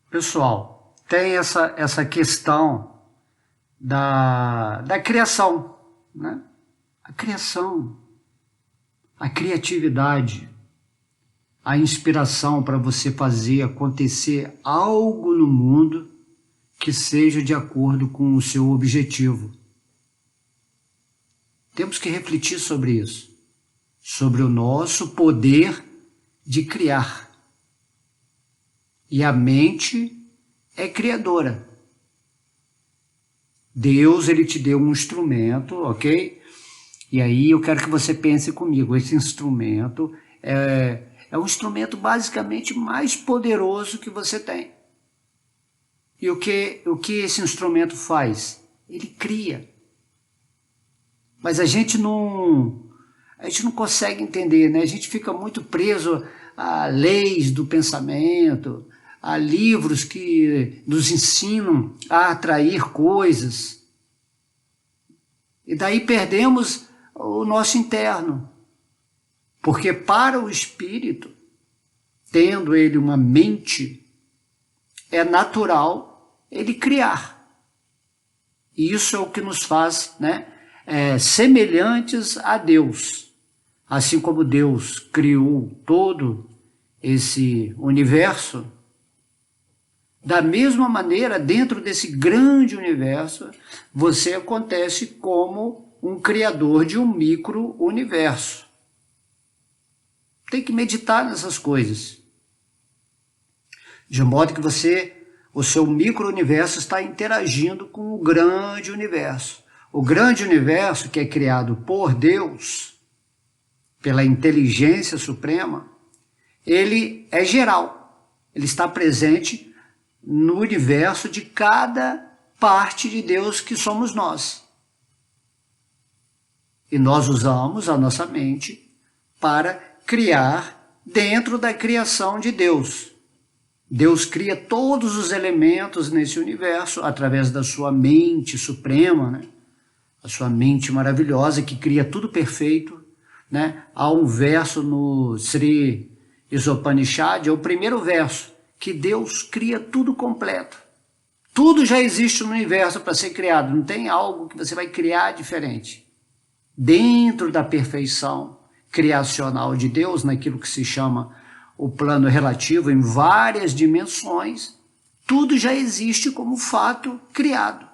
Pessoal, tem essa questão da criação, né? A criação, a criatividade, a inspiração para você fazer acontecer algo no mundo que seja de acordo com o seu objetivo. Temos que refletir sobre isso, sobre o nosso poder de criar. E a mente é criadora. Deus, ele te deu um instrumento, ok? E aí eu quero que você pense comigo, esse instrumento é o instrumento basicamente mais poderoso que você tem. E o que esse instrumento faz? Ele cria. Mas a gente não consegue entender, né? A gente fica muito preso a leis do pensamento, a livros que nos ensinam a atrair coisas. E daí perdemos o nosso interno. Porque para o espírito, tendo ele uma mente, é natural ele criar. E isso é o que nos faz, né, semelhantes a Deus. Assim como Deus criou todo esse universo, da mesma maneira, dentro desse grande universo, você acontece como um criador de um micro-universo. Tem que meditar nessas coisas. De modo que o seu micro-universo está interagindo com o grande universo. O grande universo, que é criado por Deus, pela inteligência suprema, ele é geral. Ele está presente no universo de cada parte de Deus que somos nós. E nós usamos a nossa mente para criar dentro da criação de Deus. Deus cria todos os elementos nesse universo através da sua mente suprema, né? A sua mente maravilhosa que cria tudo perfeito, né? Há um verso no Sri Isopanishad, é o primeiro verso, que Deus cria tudo completo. Tudo já existe no universo para ser criado, não tem algo que você vai criar diferente. Dentro da perfeição criacional de Deus, naquilo que se chama o plano relativo, em várias dimensões, tudo já existe como fato criado.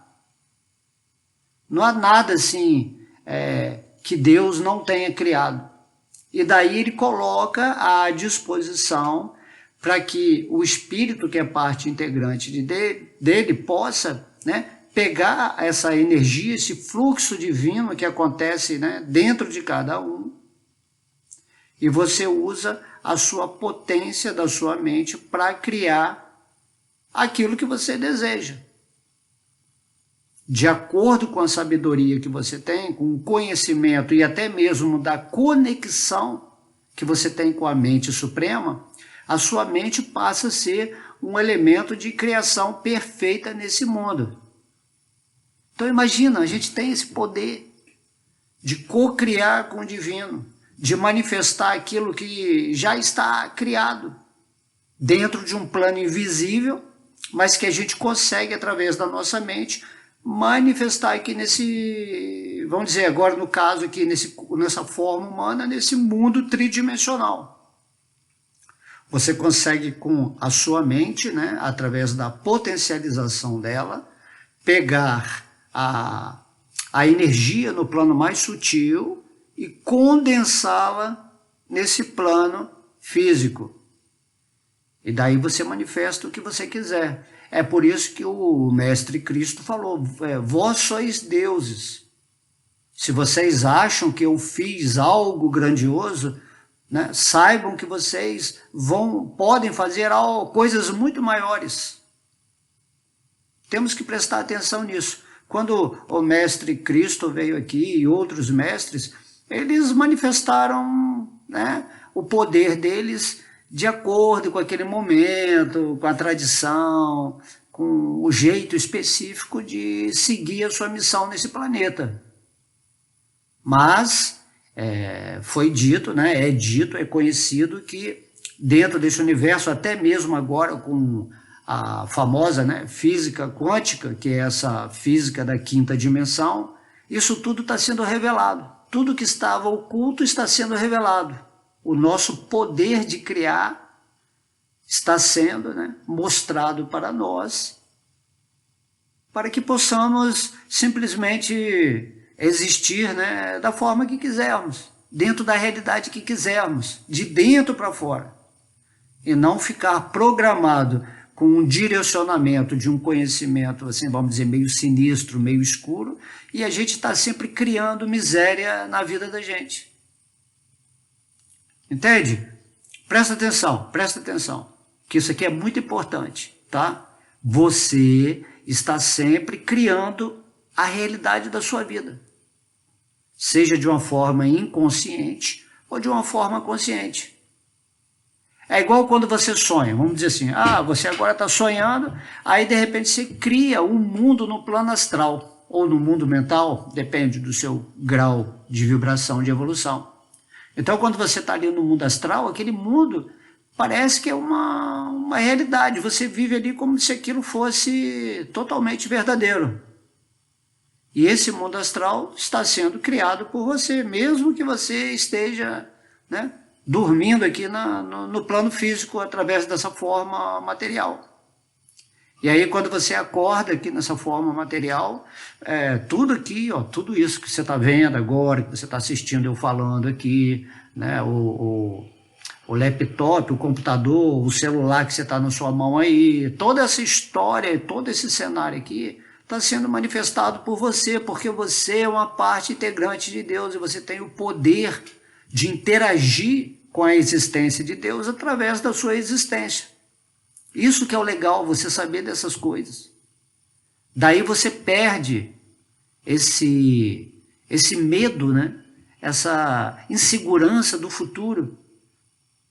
Não há nada assim que Deus não tenha criado. E daí ele coloca à disposição para que o espírito, que é parte integrante dele possa, né, pegar essa energia, esse fluxo divino que acontece, né, dentro de cada um, e você usa a sua potência da sua mente para criar aquilo que você deseja. De acordo com a sabedoria que você tem, com o conhecimento e até mesmo da conexão que você tem com a mente suprema, a sua mente passa a ser um elemento de criação perfeita nesse mundo. Então imagina, a gente tem esse poder de co-criar com o divino, de manifestar aquilo que já está criado dentro de um plano invisível, mas que a gente consegue, através da nossa mente, manifestar aqui nesse, vamos dizer agora no caso aqui, nessa forma humana, nesse mundo tridimensional. Você consegue com a sua mente, né, através da potencialização dela, pegar a energia no plano mais sutil e condensá-la nesse plano físico. E daí você manifesta o que você quiser. É por isso que o Mestre Cristo falou, vós sois deuses. Se vocês acham que eu fiz algo grandioso, né, saibam que vocês podem fazer coisas muito maiores. Temos que prestar atenção nisso. Quando o Mestre Cristo veio aqui e outros mestres, eles manifestaram, né, o poder deles de acordo com aquele momento, com a tradição, com o jeito específico de seguir a sua missão nesse planeta. Mas foi dito, né, é conhecido que dentro desse universo, até mesmo agora com a famosa, né, física quântica, que é essa física da quinta dimensão, isso tudo está sendo revelado. Tudo que estava oculto está sendo revelado. O nosso poder de criar está sendo, né, mostrado para nós, para que possamos simplesmente existir, né, da forma que quisermos, dentro da realidade que quisermos, de dentro para fora, e não ficar programado com um direcionamento de um conhecimento, assim, vamos dizer, meio sinistro, meio escuro, e a gente está sempre criando miséria na vida da gente. Entende? Presta atenção, que isso aqui é muito importante, tá? Você está sempre criando a realidade da sua vida, seja de uma forma inconsciente ou de uma forma consciente. É igual quando você sonha, vamos dizer assim, você agora está sonhando, aí de repente você cria um mundo no plano astral, ou no mundo mental, depende do seu grau de vibração, de evolução. Então quando você está ali no mundo astral, aquele mundo parece que é uma realidade, você vive ali como se aquilo fosse totalmente verdadeiro. E esse mundo astral está sendo criado por você, mesmo que você esteja, né, dormindo aqui no plano físico através dessa forma material. E aí quando você acorda aqui nessa forma material, tudo aqui, tudo isso que você está vendo agora, que você está assistindo eu falando aqui, né, o laptop, o computador, o celular que você está na sua mão aí, toda essa história, todo esse cenário aqui, está sendo manifestado por você, porque você é uma parte integrante de Deus e você tem o poder de interagir com a existência de Deus através da sua existência. Isso que é o legal, você saber dessas coisas. Daí você perde esse medo, né? Essa insegurança do futuro.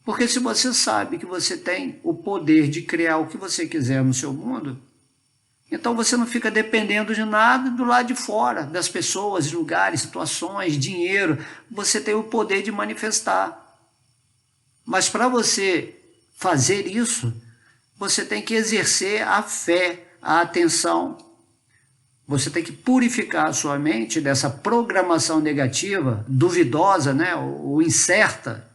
Porque se você sabe que você tem o poder de criar o que você quiser no seu mundo, então você não fica dependendo de nada do lado de fora, das pessoas, lugares, situações, dinheiro. Você tem o poder de manifestar. Mas para você fazer isso, você tem que exercer a fé, a atenção. Você tem que purificar a sua mente dessa programação negativa, duvidosa, né, ou incerta,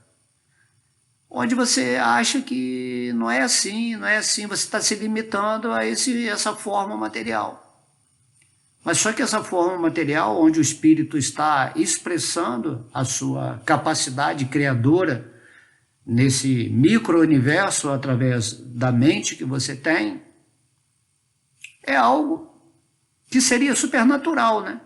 onde você acha que não é assim, você está se limitando a essa forma material. Mas só que essa forma material, onde o espírito está expressando a sua capacidade criadora nesse micro-universo através da mente que você tem, é algo que seria supernatural, né?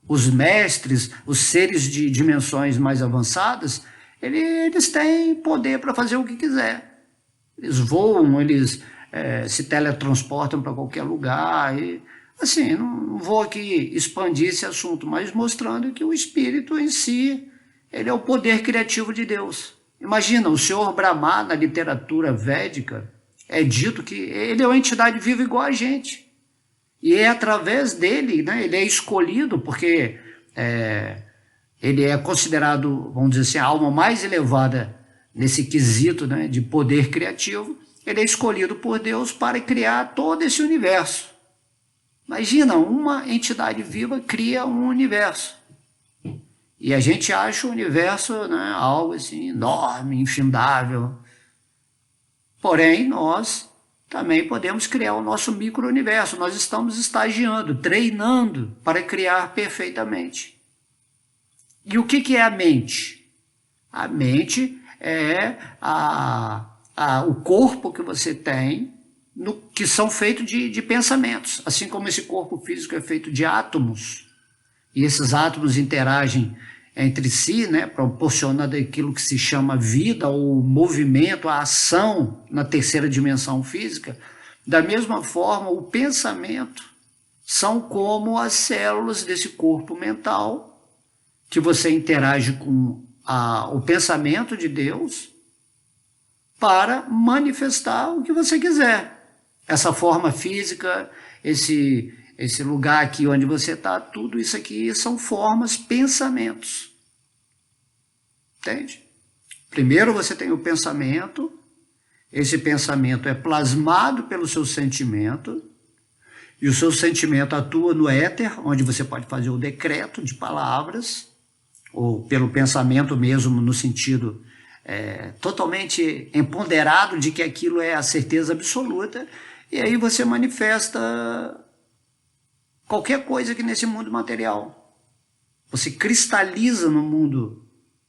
Os mestres, os seres de dimensões mais avançadas, eles têm poder para fazer o que quiser. Eles voam, eles se teletransportam para qualquer lugar. E, assim, não vou aqui expandir esse assunto, mas mostrando que o espírito em si, ele é o poder criativo de Deus. Imagina, o senhor Brahma, na literatura védica, é dito que ele é uma entidade viva igual a gente. E é através dele, né, ele é escolhido, porque ele é considerado, vamos dizer assim, a alma mais elevada nesse quesito, né, de poder criativo. Ele é escolhido por Deus para criar todo esse universo. Imagina, uma entidade viva cria um universo. E a gente acha o universo, né, algo assim enorme, infindável. Porém, nós também podemos criar o nosso micro-universo. Nós estamos estagiando, treinando para criar perfeitamente. E o que é a mente? A mente é o corpo que você tem, que são feitos de pensamentos. Assim como esse corpo físico é feito de átomos, e esses átomos interagem entre si, né, proporcionando aquilo que se chama vida, ou movimento, a ação na terceira dimensão física. Da mesma forma, o pensamento são como as células desse corpo mental, que você interage com o pensamento de Deus para manifestar o que você quiser. Essa forma física, esse lugar aqui onde você está, tudo isso aqui são formas, pensamentos. Entende? Primeiro você tem o pensamento, esse pensamento é plasmado pelo seu sentimento, e o seu sentimento atua no éter, onde você pode fazer o decreto de palavras, ou pelo pensamento mesmo, no sentido totalmente empoderado de que aquilo é a certeza absoluta, e aí você manifesta qualquer coisa aqui nesse mundo material. Você cristaliza no mundo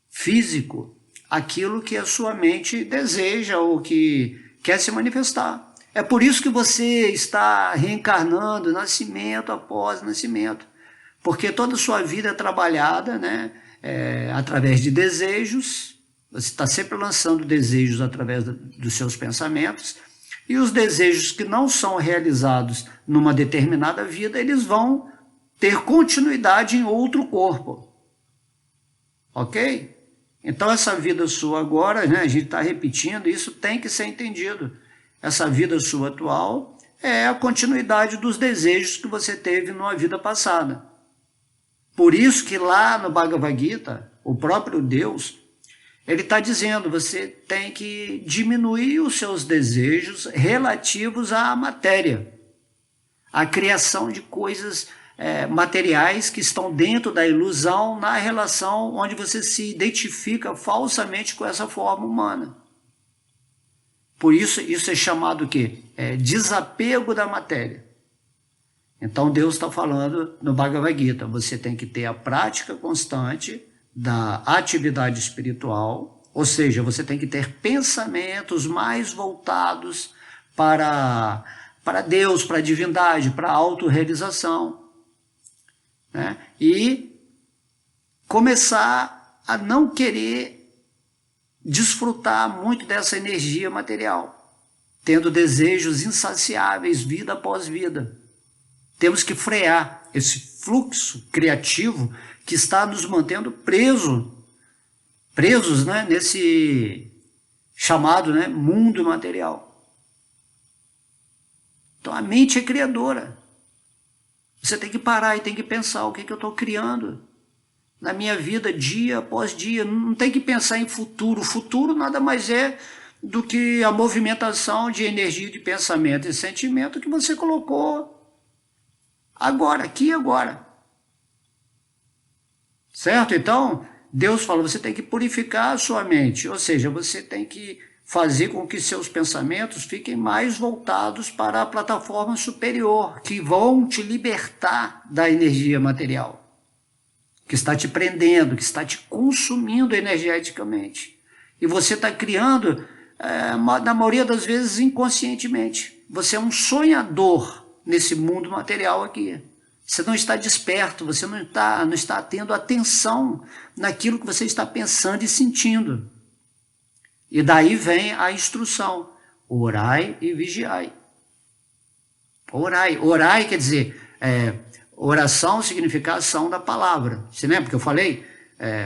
físico aquilo que a sua mente deseja ou que quer se manifestar. É por isso que você está reencarnando nascimento após nascimento, porque toda a sua vida é trabalhada, né, através de desejos. Você está sempre lançando desejos através dos seus pensamentos, e os desejos que não são realizados numa determinada vida, eles vão ter continuidade em outro corpo. Ok? Então essa vida sua agora, né, a gente está repetindo, isso tem que ser entendido. Essa vida sua atual é a continuidade dos desejos que você teve numa vida passada. Por isso que lá no Bhagavad Gita, o próprio Deus, ele está dizendo, você tem que diminuir os seus desejos relativos à matéria, à criação de coisas materiais que estão dentro da ilusão, na relação onde você se identifica falsamente com essa forma humana. Por isso, isso é chamado o quê? Desapego da matéria. Então Deus está falando no Bhagavad Gita, você tem que ter a prática constante da atividade espiritual, ou seja, você tem que ter pensamentos mais voltados para Deus, para a divindade, para a autorrealização, né? E começar a não querer desfrutar muito dessa energia material, tendo desejos insaciáveis vida após vida. Temos que frear esse fluxo criativo que está nos mantendo presos, né, nesse chamado, né, mundo material. Então a mente é criadora. Você tem que parar e tem que pensar o que eu estou criando na minha vida dia após dia. Não tem que pensar em futuro. O futuro nada mais é do que a movimentação de energia de pensamento e sentimento que você colocou agora, aqui e agora. Certo? Então, Deus fala, você tem que purificar a sua mente, ou seja, você tem que fazer com que seus pensamentos fiquem mais voltados para a plataforma superior, que vão te libertar da energia material, que está te prendendo, que está te consumindo energeticamente. E você está criando, na maioria das vezes, inconscientemente. Você é um sonhador nesse mundo material aqui. Você não está desperto, você não está tendo atenção naquilo que você está pensando e sentindo. E daí vem a instrução, orai e vigiai. Orai quer dizer, oração significa ação da palavra. Você lembra que eu falei?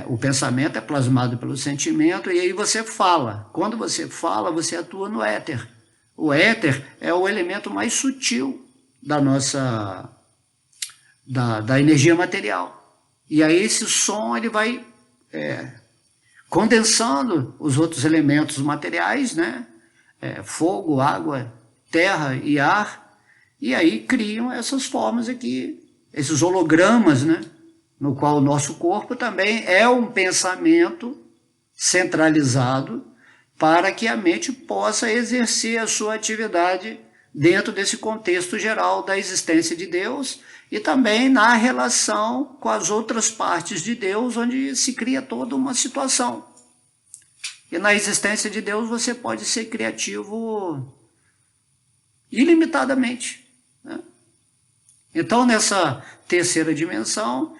O pensamento é plasmado pelo sentimento e aí você fala. Quando você fala, você atua no éter. O éter é o elemento mais sutil da nossa... Da energia material. E aí esse som ele vai condensando os outros elementos materiais, né? Fogo, água, terra e ar, e aí criam essas formas aqui, esses hologramas, né? No qual o nosso corpo também é um pensamento centralizado para que a mente possa exercer a sua atividade dentro desse contexto geral da existência de Deus e também na relação com as outras partes de Deus, onde se cria toda uma situação. E na existência de Deus você pode ser criativo ilimitadamente, né? Então, nessa terceira dimensão,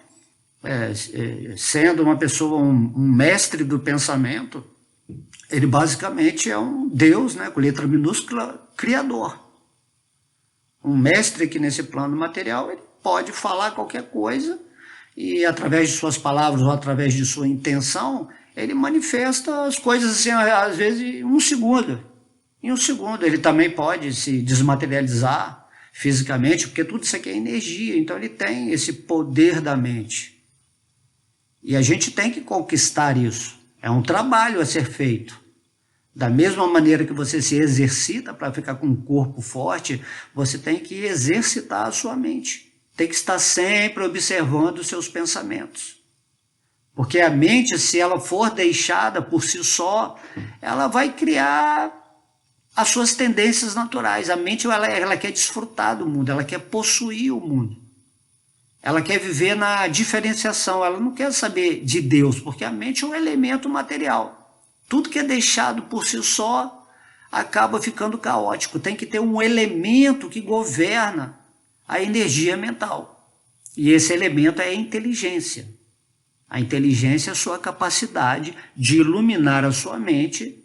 sendo uma pessoa um mestre do pensamento, ele basicamente é um Deus, né, com letra minúscula, criador. Um mestre aqui nesse plano material, ele pode falar qualquer coisa e através de suas palavras ou através de sua intenção, ele manifesta as coisas assim, às vezes em um segundo. Em um segundo ele também pode se desmaterializar fisicamente, porque tudo isso aqui é energia, então ele tem esse poder da mente. E a gente tem que conquistar isso. É um trabalho a ser feito. Da mesma maneira que você se exercita para ficar com um corpo forte, você tem que exercitar a sua mente. Tem que estar sempre observando os seus pensamentos. Porque a mente, se ela for deixada por si só, ela vai criar as suas tendências naturais. A mente, ela quer desfrutar do mundo, ela quer possuir o mundo. Ela quer viver na diferenciação, ela não quer saber de Deus, porque a mente é um elemento material. Tudo que é deixado por si só acaba ficando caótico. Tem que ter um elemento que governa a energia mental. E esse elemento é a inteligência. A inteligência é a sua capacidade de iluminar a sua mente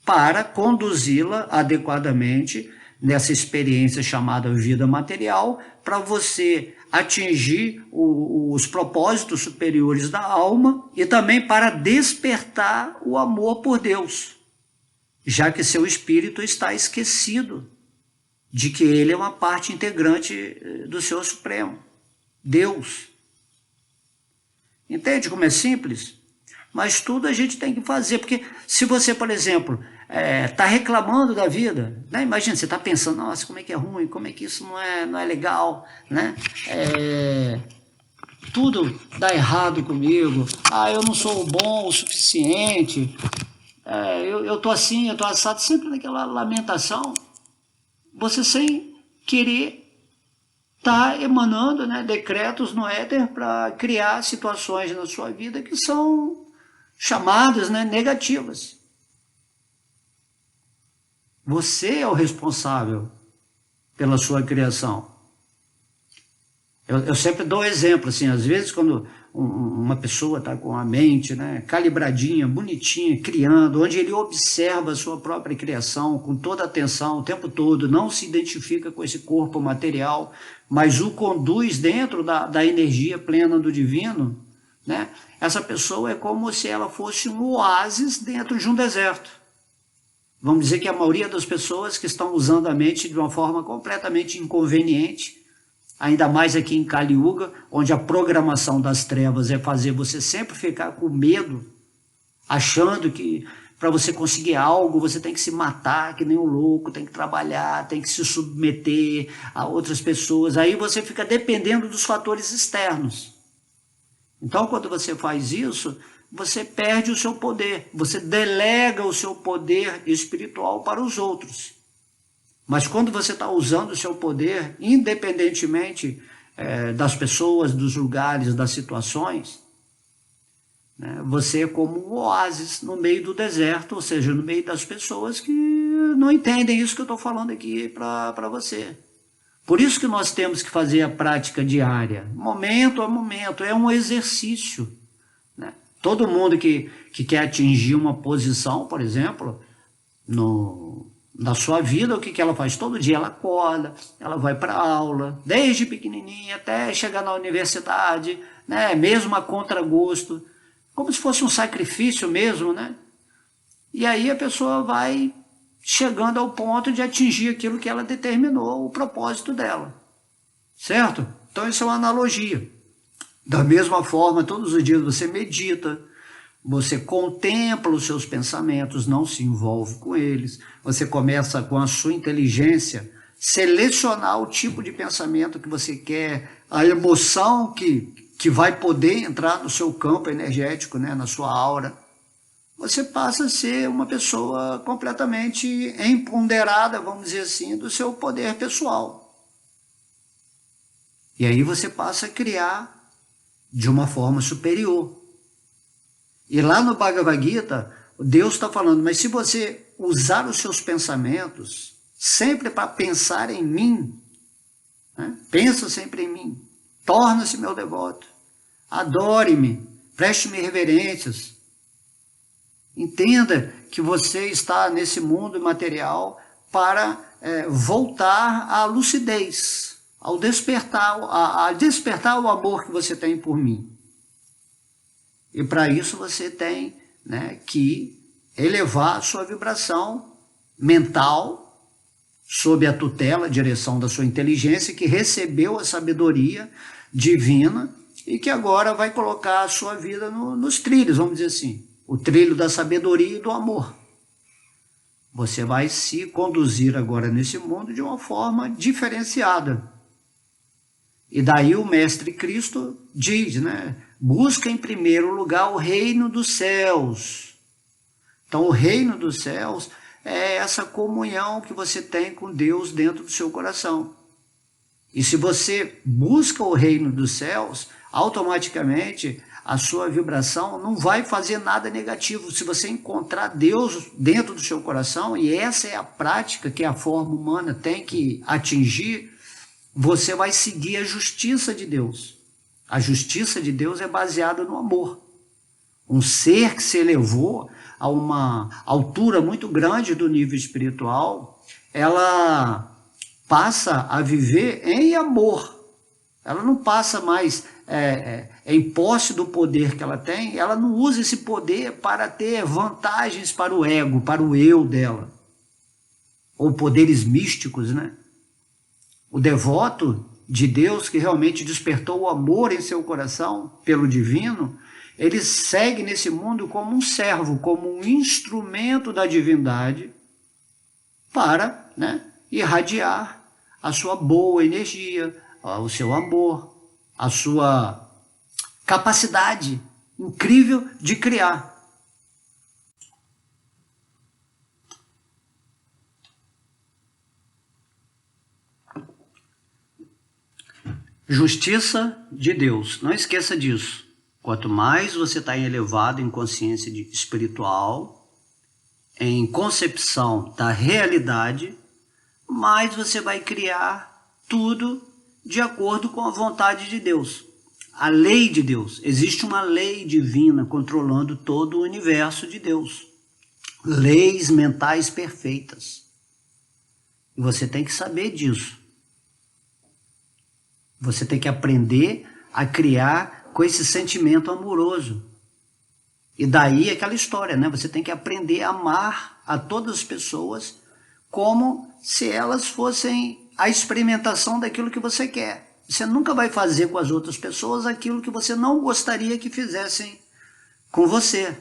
para conduzi-la adequadamente nessa experiência chamada vida material, para você atingir os propósitos superiores da alma e também para despertar o amor por Deus, já que seu espírito está esquecido de que ele é uma parte integrante do seu Supremo, Deus. Entende como é simples? Mas tudo a gente tem que fazer, porque se você, por exemplo, está reclamando da vida, né? Imagina, você está pensando, nossa, como é que é ruim, como é que isso não é legal, né? Tudo dá errado comigo, eu não sou bom o suficiente, eu estou assim, eu estou assado, sempre naquela lamentação, você sem querer está emanando, né, decretos no éter para criar situações na sua vida que são chamadas, né, negativas. Você é o responsável pela sua criação. Eu sempre dou exemplo, assim, às vezes quando uma pessoa está com a mente, né, calibradinha, bonitinha, criando, onde ele observa a sua própria criação com toda a atenção o tempo todo, não se identifica com esse corpo material, mas o conduz dentro da energia plena do divino, né? Essa pessoa é como se ela fosse um oásis dentro de um deserto. Vamos dizer que a maioria das pessoas que estão usando a mente de uma forma completamente inconveniente, ainda mais aqui em Kali Yuga, onde a programação das trevas é fazer você sempre ficar com medo, achando que para você conseguir algo, você tem que se matar que nem um louco, tem que trabalhar, tem que se submeter a outras pessoas. Aí você fica dependendo dos fatores externos. Então, quando você faz isso, você perde o seu poder, você delega o seu poder espiritual para os outros. Mas quando você está usando o seu poder, independentemente das pessoas, dos lugares, das situações, né, você é como um oásis no meio do deserto, ou seja, no meio das pessoas que não entendem isso que eu estou falando aqui para você. Por isso que nós temos que fazer a prática diária, momento a momento, é um exercício, né? Todo mundo que quer atingir uma posição, por exemplo, na sua vida, o que ela faz? Todo dia ela acorda, ela vai para a aula, desde pequenininha até chegar na universidade, né? Mesmo a contragosto, como se fosse um sacrifício mesmo, né? E aí a pessoa vai chegando ao ponto de atingir aquilo que ela determinou, o propósito dela, certo? Então isso é uma analogia. Da mesma forma, todos os dias você medita, você contempla os seus pensamentos, não se envolve com eles, você começa com a sua inteligência, selecionar o tipo de pensamento que você quer, a emoção que vai poder entrar no seu campo energético, né, na sua aura. Você passa a ser uma pessoa completamente empoderada, vamos dizer assim, do seu poder pessoal. E aí você passa a criar de uma forma superior. E lá no Bhagavad Gita, Deus está falando, mas se você usar os seus pensamentos sempre para pensar em mim, né? Pensa sempre em mim, torna-se meu devoto, adore-me, preste-me reverências, entenda que você está nesse mundo material para voltar à lucidez, ao despertar, a despertar o amor que você tem por mim. E para isso você tem, né, que elevar a sua vibração mental sob a tutela, a direção da sua inteligência, que recebeu a sabedoria divina e que agora vai colocar a sua vida nos trilhos, vamos dizer assim, o trilho da sabedoria e do amor. Você vai se conduzir agora nesse mundo de uma forma diferenciada. E daí o Mestre Cristo diz, né? Busca em primeiro lugar o reino dos céus. Então o reino dos céus é essa comunhão que você tem com Deus dentro do seu coração. E se você busca o reino dos céus, automaticamente a sua vibração não vai fazer nada negativo. Se você encontrar Deus dentro do seu coração, e essa é a prática que a forma humana tem que atingir, você vai seguir a justiça de Deus. A justiça de Deus é baseada no amor. Um ser que se elevou a uma altura muito grande do nível espiritual, ela passa a viver em amor. Ela não passa mais em posse do poder que ela tem, ela não usa esse poder para ter vantagens para o ego, para o eu dela. Ou poderes místicos, né? O devoto de Deus, que realmente despertou o amor em seu coração pelo divino, ele segue nesse mundo como um servo, como um instrumento da divindade para, né, irradiar a sua boa energia, o seu amor, a sua capacidade incrível de criar. Justiça de Deus, não esqueça disso. Quanto mais você está elevado em consciência espiritual, em concepção da realidade, mais você vai criar tudo de acordo com a vontade de Deus. A lei de Deus. Existe uma lei divina controlando todo o universo de Deus. Leis mentais perfeitas. E você tem que saber disso. Você tem que aprender a criar com esse sentimento amoroso. E daí aquela história, né? Você tem que aprender a amar a todas as pessoas como se elas fossem a experimentação daquilo que você quer. Você nunca vai fazer com as outras pessoas aquilo que você não gostaria que fizessem com você.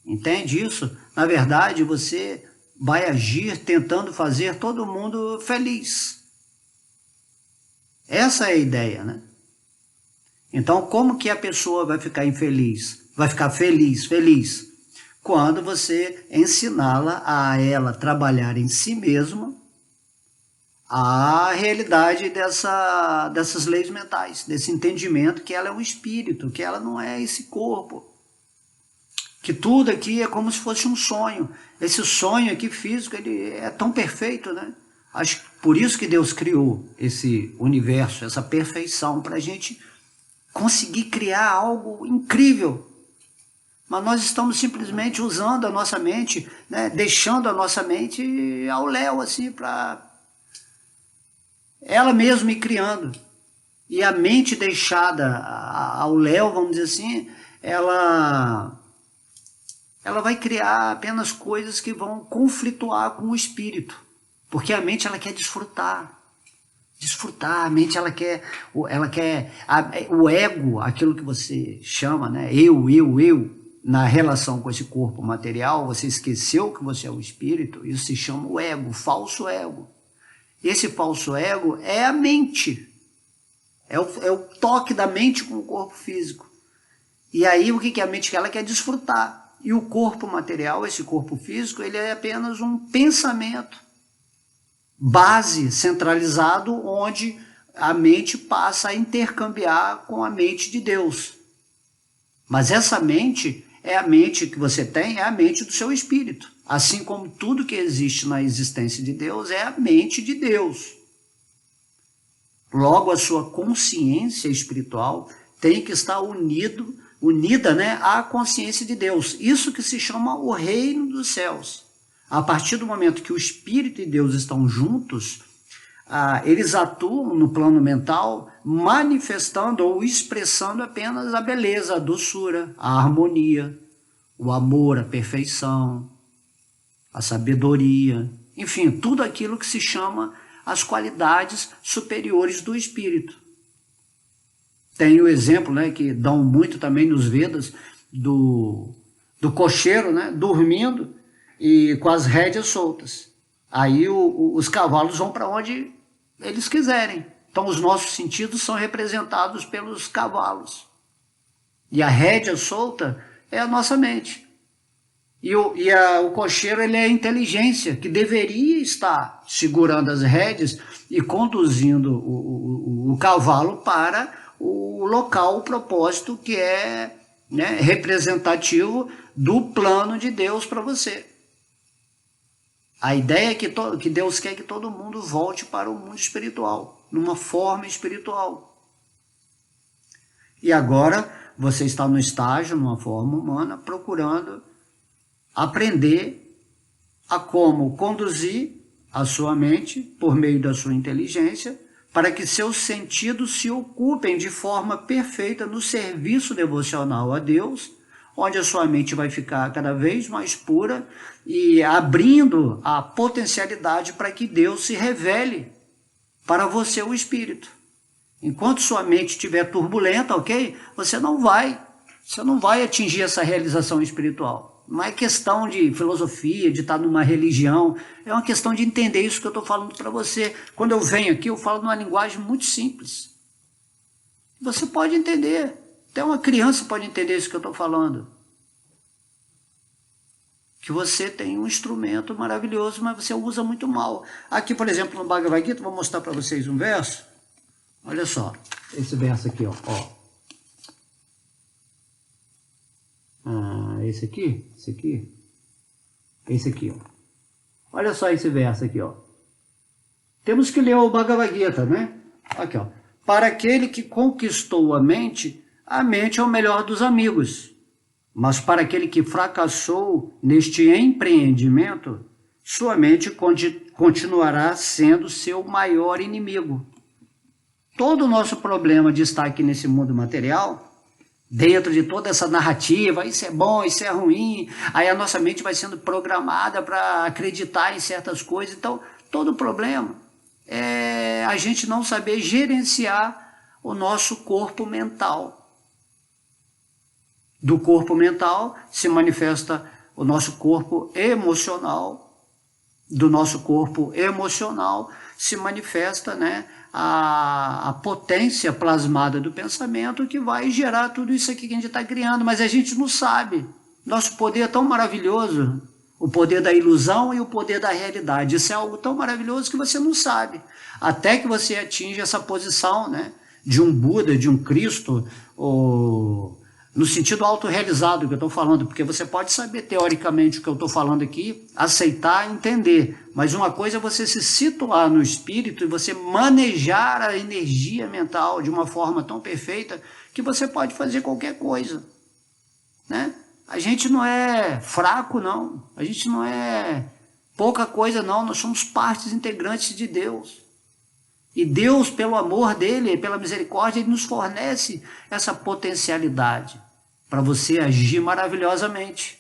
Entende isso? Na verdade, você vai agir tentando fazer todo mundo feliz. Essa é a ideia, né? Então, como que a pessoa vai ficar infeliz? Vai ficar feliz? Quando você ensiná-la a ela trabalhar em si mesma a realidade dessas leis mentais, desse entendimento que ela é um espírito, que ela não é esse corpo. Que tudo aqui é como se fosse um sonho. Esse sonho aqui físico, ele é tão perfeito, né? Acho que por isso que Deus criou esse universo, essa perfeição, para a gente conseguir criar algo incrível. Mas nós estamos simplesmente usando a nossa mente, né, deixando a nossa mente ao léu, assim, para ela mesma ir criando. E a mente deixada ao léu, vamos dizer assim, ela vai criar apenas coisas que vão conflituar com o espírito. Porque a mente, ela quer desfrutar. A mente, ela quer o ego, aquilo que você chama, né? Eu, na relação com esse corpo material, você esqueceu que você é o espírito, isso se chama o ego, o falso ego. Esse falso ego é a mente, é o toque da mente com o corpo físico. E aí o que é a mente? Ela quer desfrutar. E o corpo material, esse corpo físico, ele é apenas um pensamento, base centralizado, onde a mente passa a intercambiar com a mente de Deus. Mas essa mente é a mente que você tem, é a mente do seu espírito. Assim como tudo que existe na existência de Deus é a mente de Deus. Logo, a sua consciência espiritual tem que estar unida, né, à consciência de Deus. Isso que se chama o reino dos céus. A partir do momento que o espírito e Deus estão juntos, eles atuam no plano mental, manifestando ou expressando apenas a beleza, a doçura, a harmonia, o amor, a perfeição, a sabedoria, enfim, tudo aquilo que se chama as qualidades superiores do espírito. Tem o exemplo, né, que dão muito também nos Vedas, do cocheiro, né, dormindo, e com as rédeas soltas. Aí os cavalos vão para onde eles quiserem. Então os nossos sentidos são representados pelos cavalos. E a rédea solta é a nossa mente. O cocheiro, ele é a inteligência que deveria estar segurando as rédeas e conduzindo o cavalo para o local, o propósito que é, né, representativo do plano de Deus para você. A ideia é que Deus quer que todo mundo volte para o mundo espiritual, numa forma espiritual. E agora você está no estágio, numa forma humana, procurando aprender a como conduzir a sua mente por meio da sua inteligência para que seus sentidos se ocupem de forma perfeita no serviço devocional a Deus, onde a sua mente vai ficar cada vez mais pura e abrindo a potencialidade para que Deus se revele para você, o Espírito. Enquanto sua mente estiver turbulenta, ok? Você não vai atingir essa realização espiritual. Não é questão de filosofia, de estar numa religião, é uma questão de entender isso que eu estou falando para você. Quando eu venho aqui, eu falo numa linguagem muito simples. Você pode entender, até uma criança pode entender isso que eu estou falando. Que você tem um instrumento maravilhoso, mas você usa muito mal. Aqui, por exemplo, no Bhagavad Gita, vou mostrar para vocês um verso. Olha só, esse verso aqui, ó. Esse aqui, ó. Olha só esse verso aqui, ó. Temos que ler o Bhagavad Gita, né? Aqui, ó. Para aquele que conquistou a mente é o melhor dos amigos. Mas para aquele que fracassou neste empreendimento, sua mente continuará sendo seu maior inimigo. Todo o nosso problema de estar aqui nesse mundo material, dentro de toda essa narrativa, isso é bom, isso é ruim, aí a nossa mente vai sendo programada para acreditar em certas coisas. Então, todo o problema é a gente não saber gerenciar o nosso corpo mental. Do corpo mental se manifesta o nosso corpo emocional, do nosso corpo emocional se manifesta, né, a potência plasmada do pensamento que vai gerar tudo isso aqui que a gente está criando, mas a gente não sabe. Nosso poder é tão maravilhoso, o poder da ilusão e o poder da realidade. Isso é algo tão maravilhoso que você não sabe, até que você atinge essa posição, né, de um Buda, de um Cristo, ou no sentido autorrealizado que eu estou falando, porque você pode saber teoricamente o que eu estou falando aqui, aceitar, entender, mas uma coisa é você se situar no espírito e você manejar a energia mental de uma forma tão perfeita que você pode fazer qualquer coisa, né? A gente não é fraco, não, a gente não é pouca coisa, não, nós somos partes integrantes de Deus. E Deus, pelo amor dele, pela misericórdia, ele nos fornece essa potencialidade para você agir maravilhosamente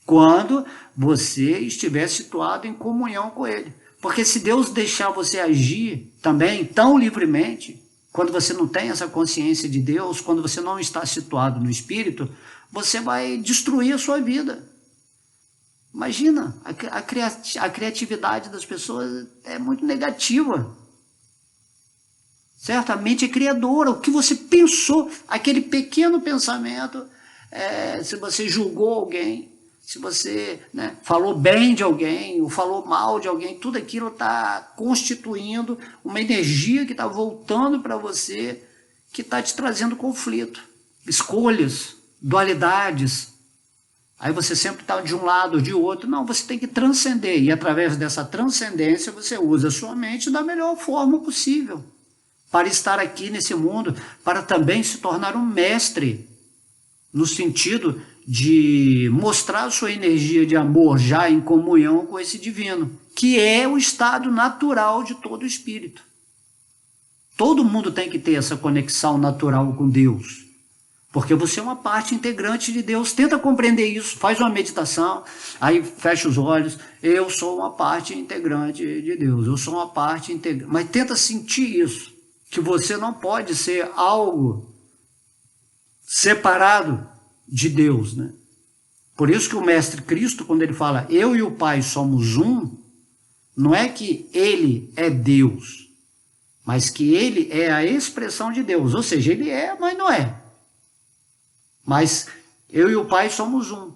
quando você estiver situado em comunhão com ele. Porque se Deus deixar você agir também tão livremente, quando você não tem essa consciência de Deus, quando você não está situado no Espírito, você vai destruir a sua vida. Imagina, a criatividade das pessoas é muito negativa. Certo? A mente é criadora. O que você pensou, aquele pequeno pensamento, se você julgou alguém, se você, né, falou bem de alguém ou falou mal de alguém, tudo aquilo está constituindo uma energia que está voltando para você, que está te trazendo conflito, escolhas, dualidades. Aí você sempre está de um lado ou de outro. Não, você tem que transcender. E através dessa transcendência você usa a sua mente da melhor forma possível para estar aqui nesse mundo, para também se tornar um mestre, no sentido de mostrar a sua energia de amor já em comunhão com esse divino, que é o estado natural de todo espírito. Todo mundo tem que ter essa conexão natural com Deus, porque você é uma parte integrante de Deus. Tenta compreender isso, faz uma meditação, aí fecha os olhos, eu sou uma parte integrante de Deus, eu sou uma parte integrante, mas tenta sentir isso, que você não pode ser algo separado de Deus, né? Por isso que o Mestre Cristo, quando ele fala eu e o Pai somos um, não é que ele é Deus, mas que ele é a expressão de Deus. Ou seja, ele é, mas não é. Mas eu e o Pai somos um.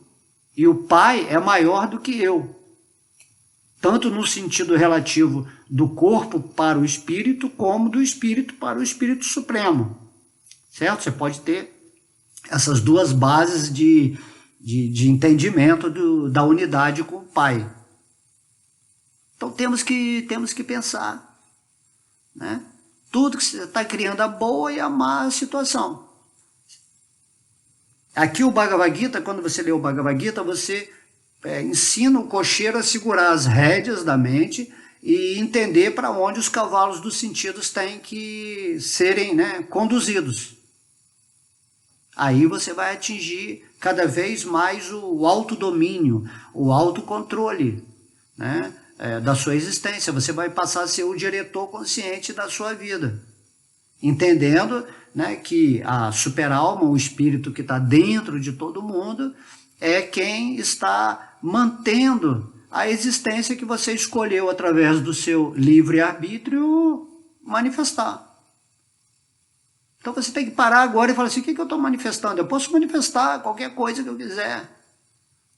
E o Pai é maior do que eu. Tanto no sentido relativo do corpo para o espírito, como do espírito para o Espírito Supremo. Certo? Você pode ter essas duas bases de entendimento da unidade com o Pai. Então temos que pensar, né? Tudo que você está criando a boa e a má situação. Aqui o Bhagavad Gita, quando você lê o Bhagavad Gita, você ensina o cocheiro a segurar as rédeas da mente e entender para onde os cavalos dos sentidos têm que serem, né, conduzidos. Aí você vai atingir cada vez mais o autodomínio, o autocontrole, né, da sua existência. Você vai passar a ser o diretor consciente da sua vida, entendendo, né, que a superalma, o espírito que está dentro de todo mundo, é quem está mantendo a existência que você escolheu através do seu livre-arbítrio manifestar. Então você tem que parar agora e falar assim, o que eu estou manifestando? Eu posso manifestar qualquer coisa que eu quiser.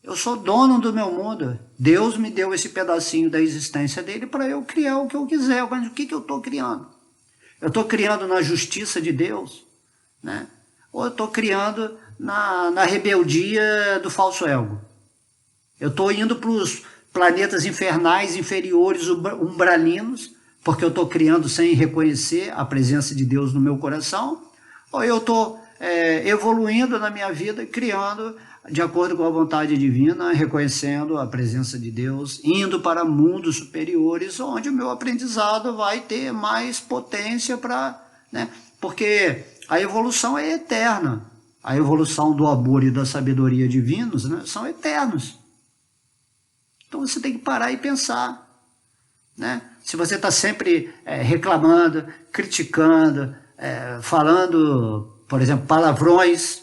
Eu sou dono do meu mundo. Deus me deu esse pedacinho da existência dele para eu criar o que eu quiser. Mas o que eu estou criando? Eu estou criando na justiça de Deus, né? Ou eu estou criando na rebeldia do falso ego? Eu estou indo para os planetas infernais, inferiores, umbralinos, porque eu estou criando sem reconhecer a presença de Deus no meu coração? Ou eu estou evoluindo na minha vida, criando de acordo com a vontade divina, reconhecendo a presença de Deus, indo para mundos superiores, onde o meu aprendizado vai ter mais potência para, né? Porque a evolução é eterna. A evolução do amor e da sabedoria divinos, né, são eternos. Então você tem que parar e pensar, né? Se você está sempre reclamando, criticando, falando, por exemplo, palavrões,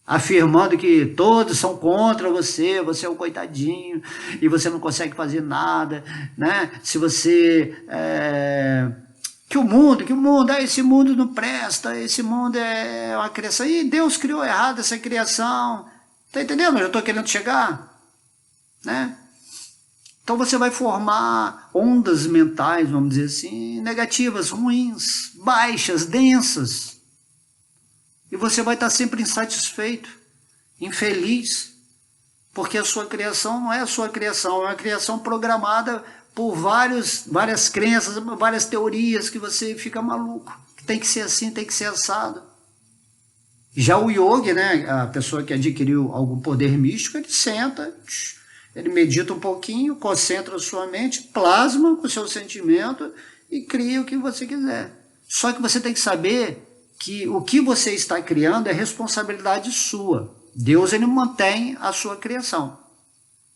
afirmando que todos são contra você, você é um coitadinho e você não consegue fazer nada, né? Se você... que o mundo, esse mundo não presta, esse mundo é uma criação, e Deus criou errado essa criação, tá entendendo? Eu estou querendo chegar, né? Então você vai formar ondas mentais, vamos dizer assim, negativas, ruins, baixas, densas, e você vai estar sempre insatisfeito, infeliz, porque a sua criação não é a sua criação, é uma criação programada por várias crenças, várias teorias, que você fica maluco, que tem que ser assim, tem que ser assado. Já o yogi, né, a pessoa que adquiriu algum poder místico, ele senta, ele medita um pouquinho, concentra a sua mente, plasma o seu sentimento e cria o que você quiser. Só que você tem que saber que o que você está criando é responsabilidade sua. Deus, ele mantém a sua criação,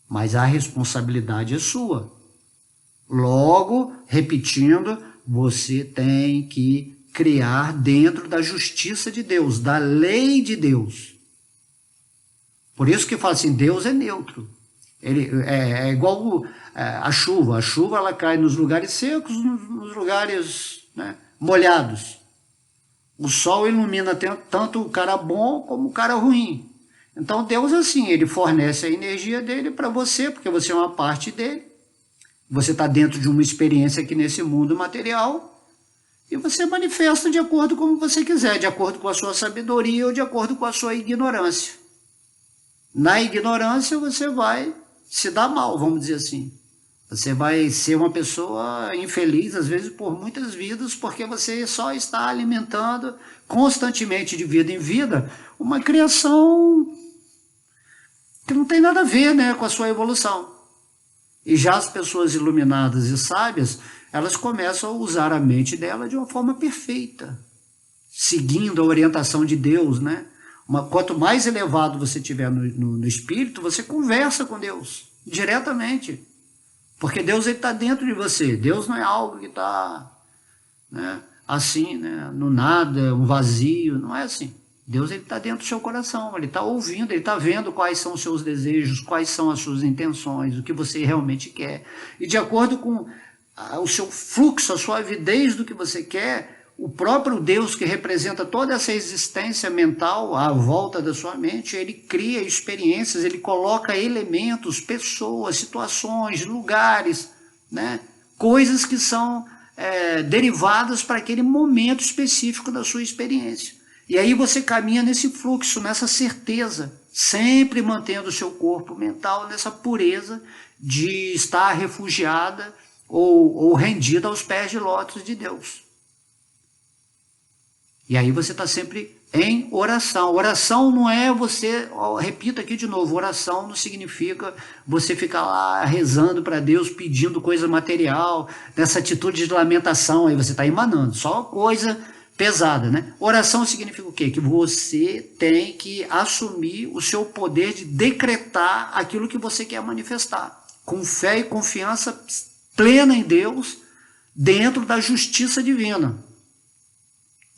mas a responsabilidade é sua. Logo, repetindo, você tem que criar dentro da justiça de Deus, da lei de Deus. Por isso que fala assim, Deus é neutro. Ele é igual a chuva. A chuva, ela cai nos lugares secos, nos lugares, né, molhados. O sol ilumina tanto o cara bom como o cara ruim. Então Deus, assim, ele fornece a energia dele para você, porque você é uma parte dele. Você está dentro de uma experiência aqui nesse mundo material e você manifesta de acordo com como você quiser, de acordo com a sua sabedoria ou de acordo com a sua ignorância. Na ignorância você vai se dar mal, vamos dizer assim. Você vai ser uma pessoa infeliz, às vezes por muitas vidas, porque você só está alimentando constantemente de vida em vida uma criação que não tem nada a ver, né, com a sua evolução. E já as pessoas iluminadas e sábias, elas começam a usar a mente dela de uma forma perfeita, seguindo a orientação de Deus, né? Quanto mais elevado você estiver no espírito, você conversa com Deus diretamente. Porque Deus está dentro de você. Deus não é algo que está, né, assim, né, no nada, um vazio. Não é assim. Deus está dentro do seu coração, Ele está ouvindo, Ele está vendo quais são os seus desejos, quais são as suas intenções, o que você realmente quer. E de acordo com o seu fluxo, a sua avidez do que você quer, o próprio Deus que representa toda essa existência mental à volta da sua mente, Ele cria experiências, Ele coloca elementos, pessoas, situações, lugares, né? Coisas que são derivadas para aquele momento específico da sua experiência. E aí você caminha nesse fluxo, nessa certeza, sempre mantendo o seu corpo mental nessa pureza de estar refugiada ou rendida aos pés de lótus de Deus. E aí você está sempre em oração. Oração não é você, repito aqui de novo, oração não significa você ficar lá rezando para Deus, pedindo coisa material, nessa atitude de lamentação, aí você está emanando, só coisa pesada, né? Oração significa o quê? Que você tem que assumir o seu poder de decretar aquilo que você quer manifestar, com fé e confiança plena em Deus, dentro da justiça divina.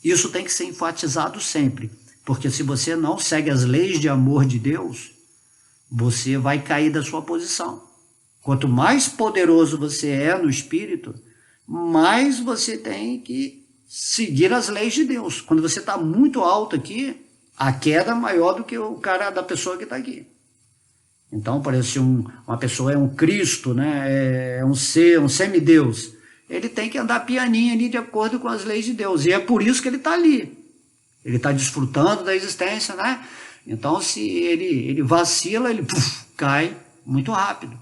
Isso tem que ser enfatizado sempre, porque se você não segue as leis de amor de Deus, você vai cair da sua posição. Quanto mais poderoso você é no Espírito, mais você tem que seguir as leis de Deus. Quando você está muito alto aqui, a queda é maior do que o cara da pessoa que está aqui. Então, parece uma pessoa é um Cristo, né? É um ser, um semideus. Ele tem que andar pianinho ali de acordo com as leis de Deus. E é por isso que ele está ali. Ele está desfrutando da existência, né? Então, se ele vacila, ele cai muito rápido.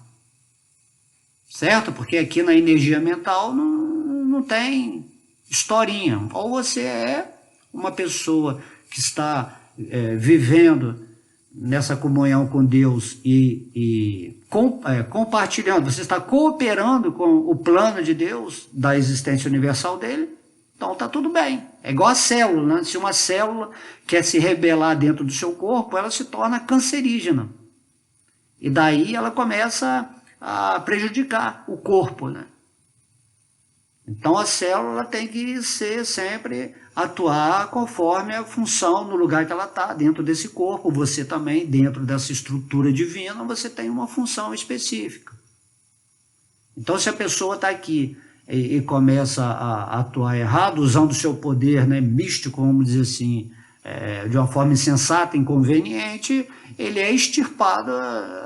Certo? Porque aqui na energia mental não tem historinha. Ou você é uma pessoa que está vivendo nessa comunhão com Deus e compartilhando, você está cooperando com o plano de Deus, da existência universal dele, então está tudo bem. É igual a célula, né? Se uma célula quer se rebelar dentro do seu corpo, ela se torna cancerígena. E daí ela começa a prejudicar o corpo, né? Então a célula tem que ser sempre atuar conforme a função no lugar que ela está, dentro desse corpo. Você também, dentro dessa estrutura divina, você tem uma função específica. Então se a pessoa está aqui e começa a atuar errado, usando o seu poder, né, místico, vamos dizer assim, de uma forma insensata, inconveniente, ele é extirpado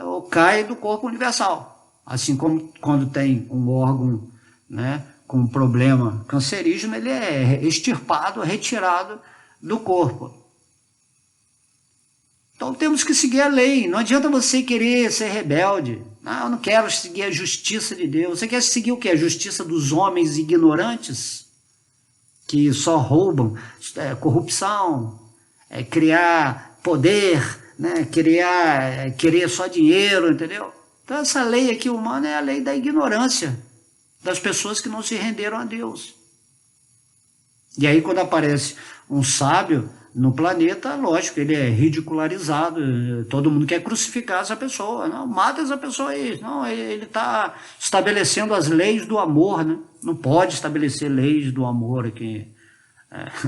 ou cai do corpo universal. Assim como quando tem um órgão, né, com um problema cancerígeno, ele é extirpado, retirado do corpo. Então temos que seguir a lei. Não adianta você querer ser rebelde. Não, eu não quero seguir a justiça de Deus. Você quer seguir o quê? A justiça dos homens ignorantes, que só roubam, corrupção, criar poder, né? Querer só dinheiro, entendeu? Então essa lei aqui humana é a lei da ignorância das pessoas que não se renderam a Deus. E aí quando aparece um sábio no planeta, lógico, ele é ridicularizado, todo mundo quer crucificar essa pessoa, não, mata essa pessoa aí, não, ele está estabelecendo as leis do amor, né? Não pode estabelecer leis do amor aqui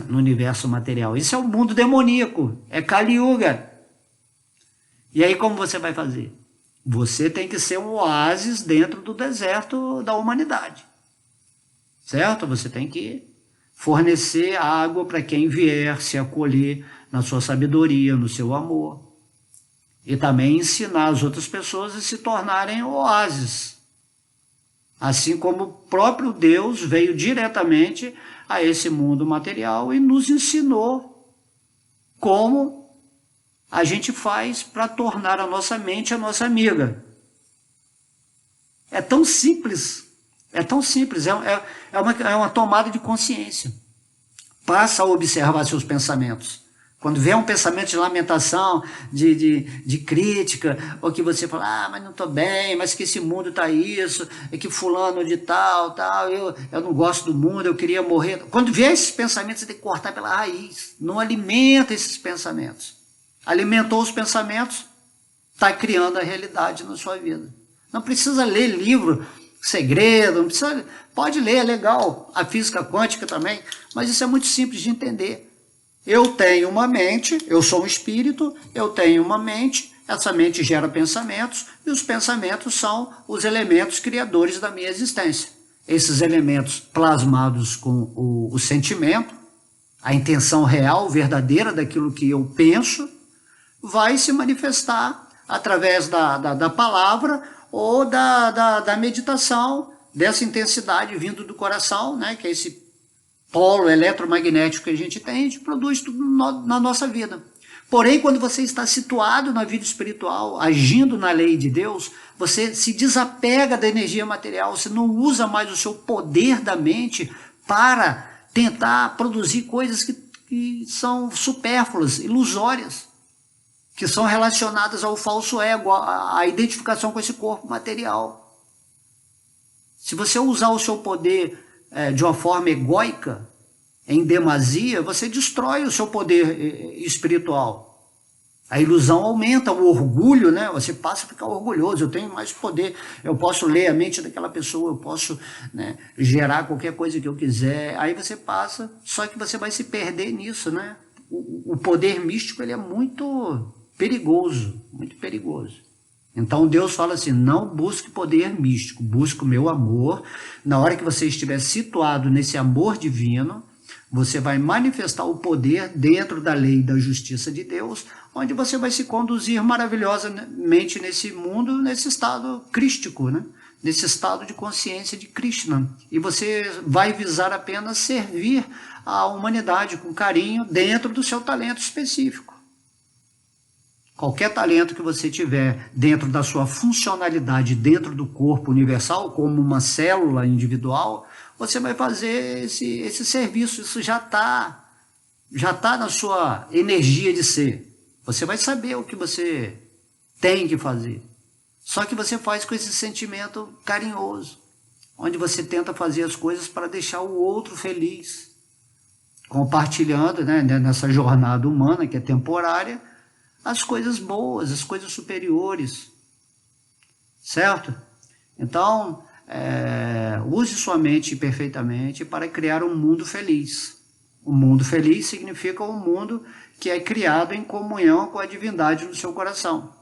no universo material. Isso é o mundo demoníaco, é Kali Yuga. E aí como você vai fazer? Você tem que ser um oásis dentro do deserto da humanidade, certo? Você tem que fornecer água para quem vier se acolher na sua sabedoria, no seu amor. E também ensinar as outras pessoas a se tornarem oásis. Assim como o próprio Deus veio diretamente a esse mundo material e nos ensinou como a gente faz para tornar a nossa mente a nossa amiga. É tão simples, é uma tomada de consciência. Passa a observar seus pensamentos. Quando vier um pensamento de lamentação, de crítica, ou que você fala, mas não estou bem, mas que esse mundo está isso, é que fulano de tal, eu não gosto do mundo, eu queria morrer. Quando vier esses pensamentos, você tem que cortar pela raiz. Não alimenta esses pensamentos. Alimentou os pensamentos, está criando a realidade na sua vida. Não precisa ler livro, segredo, não precisa, pode ler, é legal, a física quântica também, mas isso é muito simples de entender. Eu tenho uma mente, eu sou um espírito, eu tenho uma mente, essa mente gera pensamentos, e os pensamentos são os elementos criadores da minha existência. Esses elementos plasmados com o sentimento, a intenção real, verdadeira daquilo que eu penso, vai se manifestar através da palavra ou da meditação, dessa intensidade vindo do coração, né, que é esse polo eletromagnético que a gente produz tudo na nossa vida. Porém, quando você está situado na vida espiritual, agindo na lei de Deus, você se desapega da energia material, você não usa mais o seu poder da mente para tentar produzir coisas que são supérfluas, ilusórias, que são relacionadas ao falso ego, à identificação com esse corpo material. Se você usar o seu poder de uma forma egóica, em demasia, você destrói o seu poder espiritual. A ilusão aumenta, o orgulho, né? Você passa a ficar orgulhoso, eu tenho mais poder, eu posso ler a mente daquela pessoa, eu posso, né, gerar qualquer coisa que eu quiser. Aí você passa, só que você vai se perder nisso, né? O poder místico, ele é muito perigoso, muito perigoso. Então Deus fala assim, não busque poder místico, busque o meu amor. Na hora que você estiver situado nesse amor divino, você vai manifestar o poder dentro da lei da justiça de Deus, onde você vai se conduzir maravilhosamente nesse mundo, nesse estado crístico, né? Nesse estado de consciência de Krishna. E você vai visar apenas servir a humanidade com carinho dentro do seu talento específico. Qualquer talento que você tiver dentro da sua funcionalidade, dentro do corpo universal, como uma célula individual, você vai fazer esse serviço. Isso já tá na sua energia de ser. Você vai saber o que você tem que fazer. Só que você faz com esse sentimento carinhoso, onde você tenta fazer as coisas para deixar o outro feliz, compartilhando, né, nessa jornada humana que é temporária, as coisas boas, as coisas superiores, certo? Então, use sua mente perfeitamente para criar um mundo feliz. Um mundo feliz significa um mundo que é criado em comunhão com a divindade no seu coração.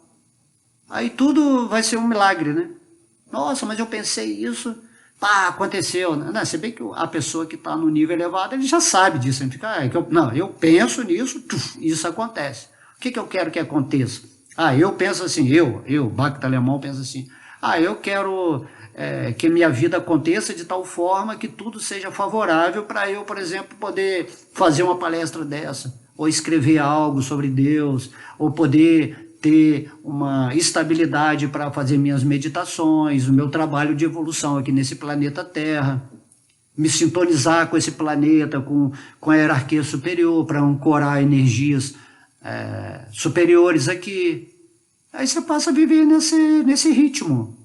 Aí tudo vai ser um milagre, né? Nossa, mas eu pensei isso, pá, aconteceu. Não, se bem que a pessoa que está no nível elevado, ele já sabe disso. Ele fica, eu penso nisso, isso acontece. O que eu quero que aconteça? Eu penso assim, Bacta Alemão, penso assim, eu quero que minha vida aconteça de tal forma que tudo seja favorável para eu, por exemplo, poder fazer uma palestra dessa, ou escrever algo sobre Deus, ou poder ter uma estabilidade para fazer minhas meditações, o meu trabalho de evolução aqui nesse planeta Terra, me sintonizar com esse planeta, com a hierarquia superior, para ancorar energias superiores aqui. Aí você passa a viver nesse ritmo,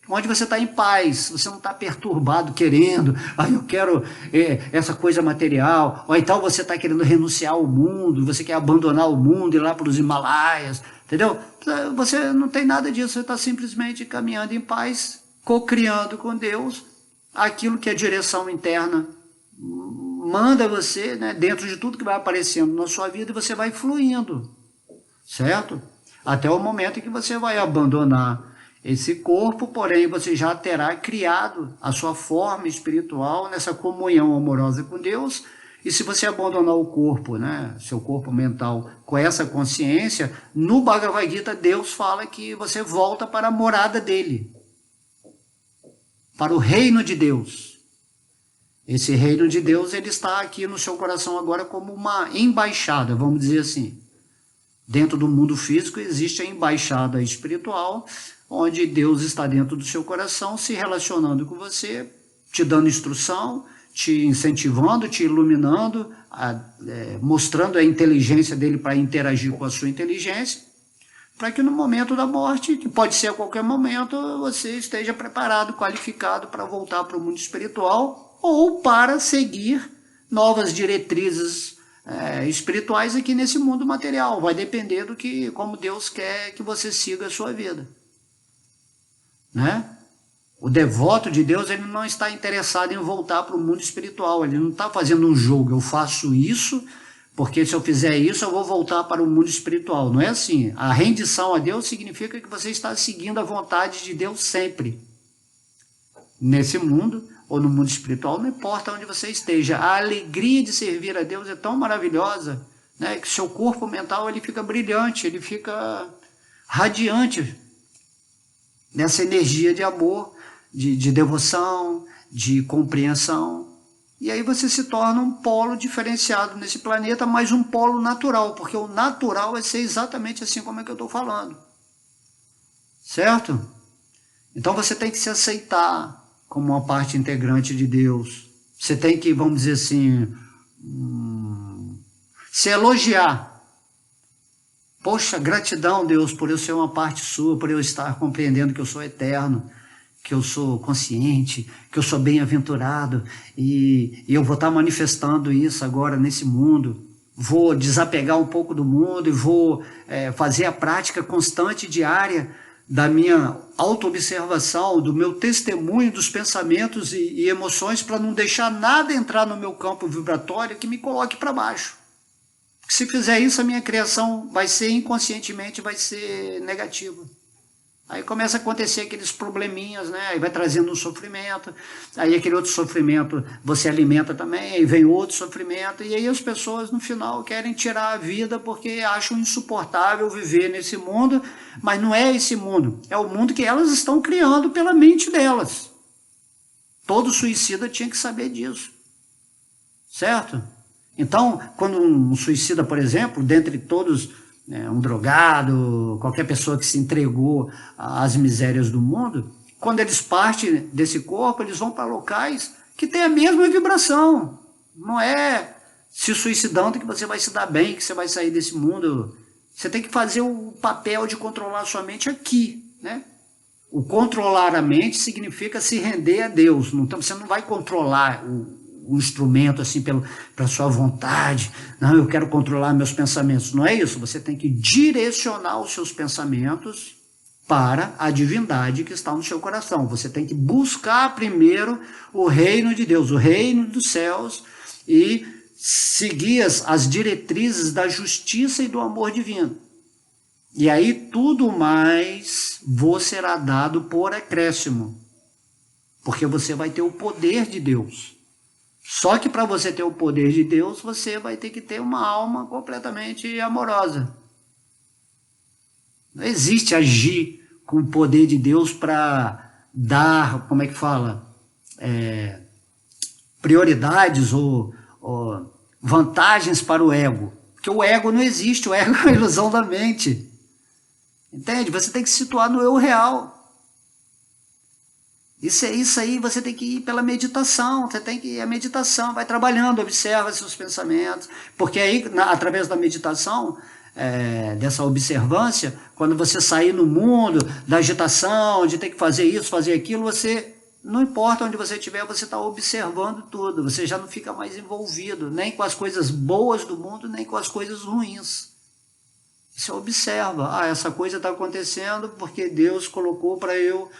onde você está em paz, você não está perturbado querendo, eu quero essa coisa material, ou então você está querendo renunciar ao mundo, você quer abandonar o mundo e ir lá para os Himalaias, entendeu? Você não tem nada disso, você está simplesmente caminhando em paz, co-criando com Deus aquilo que a direção interna manda você, né, dentro de tudo que vai aparecendo na sua vida, e você vai fluindo, certo? Até o momento em que você vai abandonar esse corpo, porém você já terá criado a sua forma espiritual nessa comunhão amorosa com Deus. E se você abandonar o corpo, né, seu corpo mental, com essa consciência, no Bhagavad Gita Deus fala que você volta para a morada dele, para o reino de Deus. Esse reino de Deus, ele está aqui no seu coração agora como uma embaixada, vamos dizer assim. Dentro do mundo físico existe a embaixada espiritual, onde Deus está dentro do seu coração, se relacionando com você, te dando instrução, te incentivando, te iluminando, mostrando a inteligência dele para interagir com a sua inteligência, para que no momento da morte, que pode ser a qualquer momento, você esteja preparado, qualificado para voltar para o mundo espiritual, ou para seguir novas diretrizes espirituais aqui nesse mundo material. Vai depender como Deus quer que você siga a sua vida, né? O devoto de Deus, ele não está interessado em voltar para o mundo espiritual, ele não está fazendo um jogo, eu faço isso porque se eu fizer isso, eu vou voltar para o mundo espiritual. Não é assim. A rendição a Deus significa que você está seguindo a vontade de Deus sempre. Nesse mundo ou no mundo espiritual, não importa onde você esteja. A alegria de servir a Deus é tão maravilhosa, né, que seu corpo mental ele fica brilhante, ele fica radiante nessa energia de amor, de devoção, de compreensão. E aí você se torna um polo diferenciado nesse planeta, mas um polo natural, porque o natural é ser exatamente assim como é que eu estou falando. Certo? Então você tem que se aceitar como uma parte integrante de Deus. Você tem que, vamos dizer assim, se elogiar. Poxa, gratidão, Deus, por eu ser uma parte sua, por eu estar compreendendo que eu sou eterno, que eu sou consciente, que eu sou bem-aventurado, e eu vou estar manifestando isso agora nesse mundo. Vou desapegar um pouco do mundo e vou fazer a prática constante diária da minha autoobservação, do meu testemunho, dos pensamentos e emoções, para não deixar nada entrar no meu campo vibratório que me coloque para baixo. Se fizer isso, a minha criação vai ser inconscientemente, vai ser negativa. Aí começa a acontecer aqueles probleminhas, né? Aí vai trazendo um sofrimento, aí aquele outro sofrimento você alimenta também, aí vem outro sofrimento, e aí as pessoas no final querem tirar a vida porque acham insuportável viver nesse mundo, mas não é esse mundo, é o mundo que elas estão criando pela mente delas. Todo suicida tinha que saber disso, certo? Então, quando um suicida, por exemplo, dentre todos, um drogado, qualquer pessoa que se entregou às misérias do mundo, quando eles partem desse corpo, eles vão para locais que têm a mesma vibração. Não é se suicidando que você vai se dar bem, que você vai sair desse mundo. Você tem que fazer o papel de controlar a sua mente aqui, né? O controlar a mente significa se render a Deus. Então, você não vai controlar um instrumento assim pela sua vontade. Não, eu quero controlar meus pensamentos. Não é isso. Você tem que direcionar os seus pensamentos para a divindade que está no seu coração. Você tem que buscar primeiro o reino de Deus, o reino dos céus, e seguir as diretrizes da justiça e do amor divino. E aí tudo mais vos será dado por acréscimo, porque você vai ter o poder de Deus. Só que para você ter o poder de Deus, você vai ter que ter uma alma completamente amorosa. Não existe agir com o poder de Deus para dar, como é que fala, prioridades ou vantagens para o ego. Porque o ego não existe, o ego é uma ilusão da mente. Entende? Você tem que se situar no eu real. Isso aí você tem que ir pela meditação, você tem que ir à meditação, vai trabalhando, observa seus pensamentos, porque aí, através da meditação, dessa observância, quando você sair no mundo, da agitação, de ter que fazer isso, fazer aquilo, você, não importa onde você estiver, você está observando tudo, você já não fica mais envolvido, nem com as coisas boas do mundo, nem com as coisas ruins. Você observa, essa coisa está acontecendo porque Deus colocou para eu